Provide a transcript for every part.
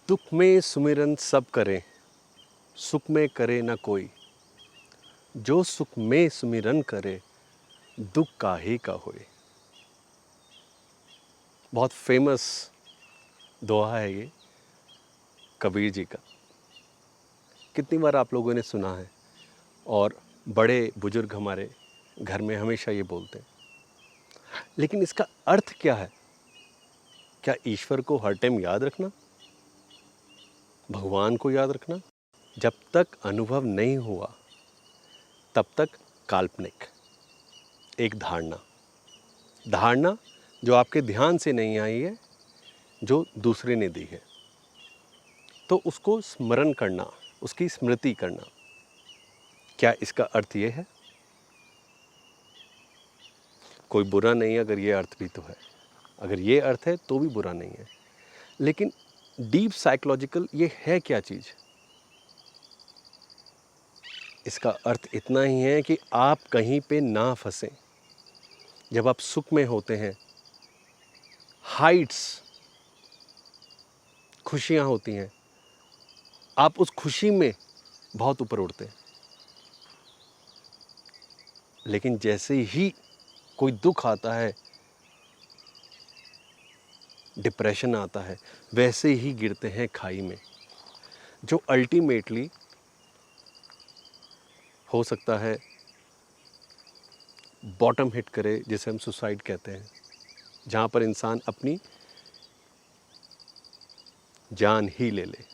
दुख में सुमिरन सब करें, सुख में करे न कोई। जो सुख में सुमिरन करे, दुख काहे का होए। बहुत फेमस दोहा है ये कबीर जी का। कितनी बार आप लोगों ने सुना है और बड़े बुजुर्ग हमारे घर में हमेशा ये बोलते हैं। लेकिन इसका अर्थ क्या है? क्या ईश्वर को हर टाइम याद रखना, भगवान को याद रखना? जब तक अनुभव नहीं हुआ तब तक काल्पनिक एक धारणा जो आपके ध्यान से नहीं आई है, जो दूसरे ने दी है, तो उसको स्मरण करना, उसकी स्मृति करना। क्या इसका अर्थ ये है? कोई बुरा नहीं है अगर ये अर्थ भी तो है। अगर ये अर्थ है तो भी बुरा नहीं है। लेकिन डीप साइकोलॉजिकल ये है क्या चीज़? इसका अर्थ इतना ही है कि आप कहीं पे ना फंसें। जब आप सुख में होते हैं, हाइट्स, खुशियाँ होती हैं, आप उस खुशी में बहुत ऊपर उड़ते हैं। लेकिन जैसे ही कोई दुख आता है, डिप्रेशन आता है, वैसे ही गिरते हैं खाई में, जो अल्टीमेटली हो सकता है बॉटम हिट करे, जिसे हम सुसाइड कहते हैं, जहाँ पर इंसान अपनी जान ही ले ले।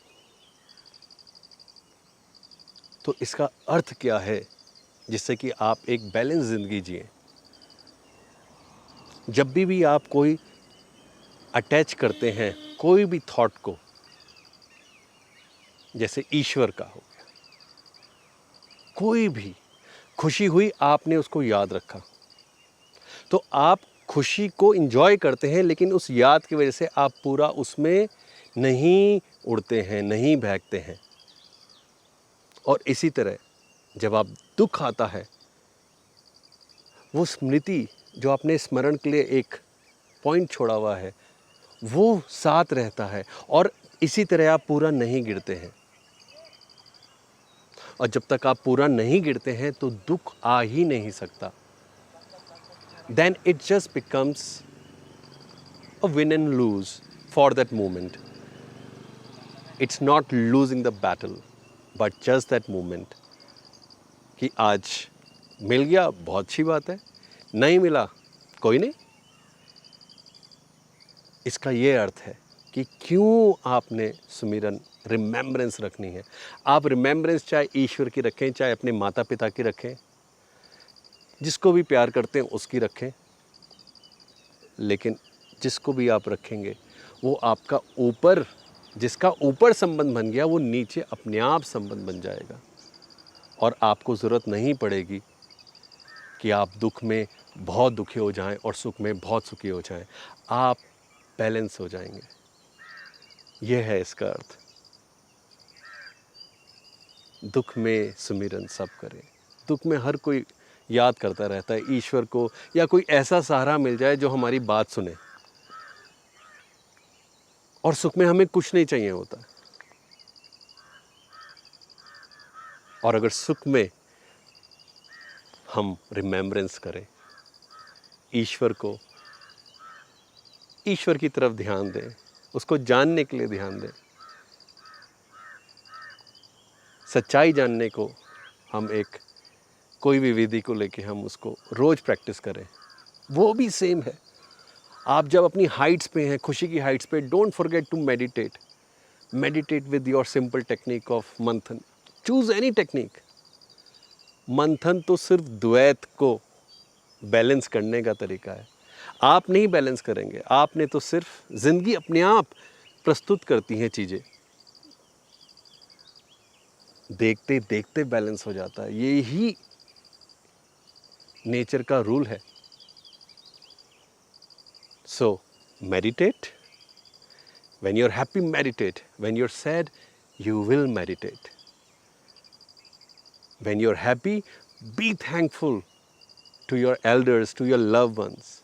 तो इसका अर्थ क्या है जिससे कि आप एक बैलेंस ज़िंदगी जिए? जब भी आप कोई अटैच करते हैं कोई भी थॉट को, जैसे ईश्वर का हो गया, कोई भी खुशी हुई आपने उसको याद रखा, तो आप खुशी को एंजॉय करते हैं, लेकिन उस याद की वजह से आप पूरा उसमें नहीं उड़ते हैं, नहीं बहकते हैं। और इसी तरह जब आप दुख आता है, वो स्मृति जो आपने स्मरण के लिए एक पॉइंट छोड़ा हुआ है, वो साथ रहता है और इसी तरह आप पूरा नहीं गिरते हैं। और जब तक आप पूरा नहीं गिरते हैं तो दुख आ ही नहीं सकता। Then it just becomes a win and lose for that moment. It's not losing the battle, but just that moment. कि आज मिल गया बहुत अच्छी बात है, नहीं मिला कोई नहीं। इसका ये अर्थ है कि क्यों आपने सुमिरन, रिमेम्बरेंस रखनी है। आप रिमेम्बरेंस चाहे ईश्वर की रखें, चाहे अपने माता पिता की रखें, जिसको भी प्यार करते हैं उसकी रखें, लेकिन जिसको भी आप रखेंगे वो आपका ऊपर, जिसका ऊपर संबंध बन गया, वो नीचे अपने आप संबंध बन जाएगा। और आपको ज़रूरत नहीं पड़ेगी कि आप दुख में बहुत दुखी हो जाएं और सुख में बहुत सुखी हो जाएं। आप बैलेंस हो जाएंगे। यह है इसका अर्थ। दुख में सुमिरन सब करे। दुख में हर कोई याद करता रहता है ईश्वर को, या कोई ऐसा सहारा मिल जाए जो हमारी बात सुने। और सुख में हमें कुछ नहीं चाहिए होता। और अगर सुख में हम रिमेम्बरेंस करें ईश्वर को, ईश्वर की तरफ ध्यान दें, उसको जानने के लिए ध्यान दें, सच्चाई जानने को हम एक कोई भी विधि को लेके हम उसको रोज़ प्रैक्टिस करें, वो भी सेम है। आप जब अपनी हाइट्स पे हैं, खुशी की हाइट्स पे, don't forget to meditate with your simple technique of मंथन। Choose any technique. मंथन तो सिर्फ द्वैत को बैलेंस करने का तरीका है। आप नहीं बैलेंस करेंगे, आपने तो सिर्फ ज़िंदगी अपने आप प्रस्तुत करती हैं चीज़ें, देखते देखते बैलेंस हो जाता है। ये ही नेचर का रूल है। सो meditate. When you're happy, meditate. When you're sad, you will meditate. When you're happy, be thankful to your elders, to your loved ones.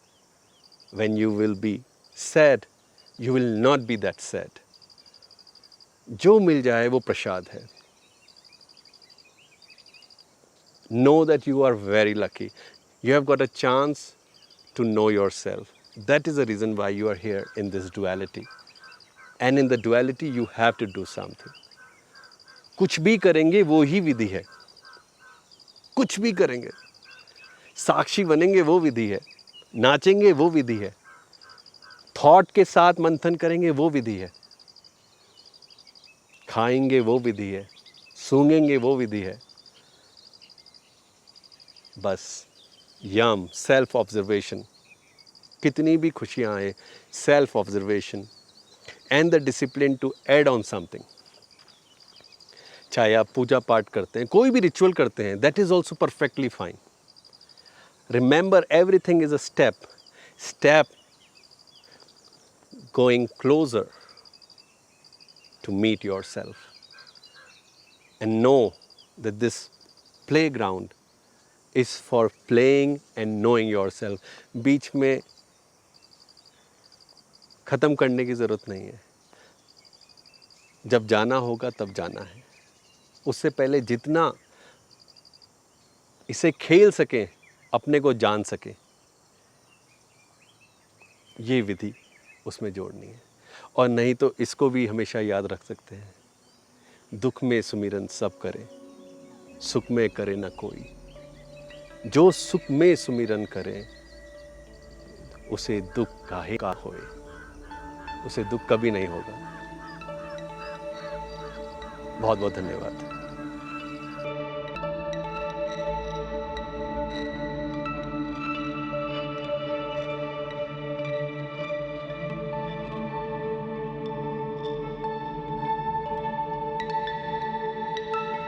When you will be sad, you will not be that sad. जो मिल जाए वो प्रसाद है। Know that you are very lucky. You have got a chance to know yourself. That is the reason why you are here in this duality. And in the duality you have to do something. कुछ भी करेंगे वो ही विधि है। कुछ भी करेंगे, साक्षी बनेंगे वो विधि है, नाचेंगे वो विधि है, थॉट के साथ मंथन करेंगे वो विधि है, खाएंगे वो विधि है, सूंघेंगे वो विधि है। बस यम सेल्फ ऑब्जर्वेशन, कितनी भी खुशियाँ आए, self observation and the discipline to add on something. चाहे आप पूजा पाठ करते हैं, कोई भी रिचुअल करते हैं, that is also perfectly fine. Remember everything is a step going closer to meet yourself, and know that this playground is for playing and knowing yourself. बीच में ख़त्म करने की ज़रूरत नहीं है। जब जाना होगा तब जाना है। उससे पहले जितना इसे खेल सकें, अपने को जान सकें, ये विधि उसमें जोड़नी है। और नहीं तो इसको भी हमेशा याद रख सकते हैं, दुख में सुमिरन सब करे, सुख में करे न कोई। जो सुख में सुमिरन करे, उसे दुख काहे का होए, उसे दुख कभी नहीं होगा। बहुत बहुत धन्यवाद।